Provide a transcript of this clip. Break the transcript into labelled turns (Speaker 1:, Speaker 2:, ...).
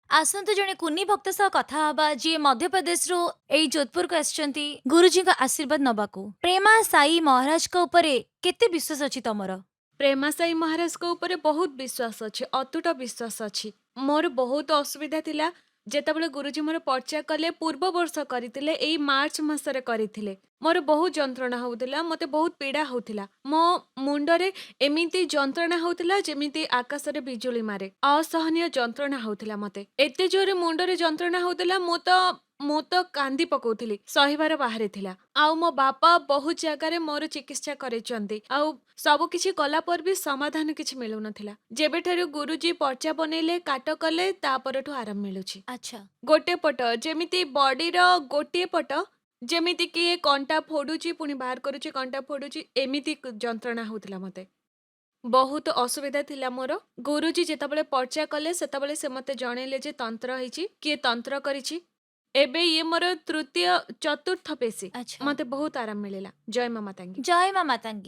Speaker 1: आसतु जणे कुन्नी भक्त सह कथा हबा जी मध्य प्रदेश रो एई जोधपुर को आछंती गुरुजी का आशीर्वाद नबाकू प्रेमा साई महाराज को ऊपर केते विश्वास अछि तमरो।
Speaker 2: प्रेमा साई महाराज को ऊपर बहुत विश्वास अच्छी, अतुट विश्वास अच्छी। मोर बहुत असुविधा थिला जेतेबेले गुरुजी मोर पर्चा कले पूर्व वर्ष करथिले एई मार्च मासरे करथिले। मोर बहुत जंत्रणा होउतिला, मते बहुत पीड़ा होउतिला। मो मुंडरे एमिति जंत्रणा होउतिला जेमिति आकाशरे बिजुली मारे। असहनीय जंत्रणा होउतिला मते। एते जोरे मुंडरे जंत्रणा होउतिला मो तो कांदी पकोउथिली, सहिबार बाहरे थिला। आउ मो बापा बहुत जगार मोर चिकित्सा करेचंती। आउ सब किछि कला पर भी समाधान किछि मिलु नथिला। जेबेठारु गुरुजी पर्चा बनेले काट कले तापरठु आराम मिलुछि।
Speaker 1: अच्छा
Speaker 2: गोटे पट जेमिति बॉडी रो गोटे पट जेमिति कि कंटा फोडुची पुनी बाहर करूची कंटा फोडुची एमिति जंत्रणा होउतिला मते। बहुत असुविधा थिला मोर। गुरुजी जेतेबेले पर्चा कले सेतेबेले से मते जणेले जे तंत्र ହେଇଛି किए तंत्र କରିଛି। एबे ये मोर तृतीय चतुर्थ पेशी
Speaker 1: अच्छा
Speaker 2: मते बहुत आराम मिलेला। जय मां मातांगी।
Speaker 1: जय मां मातांगी।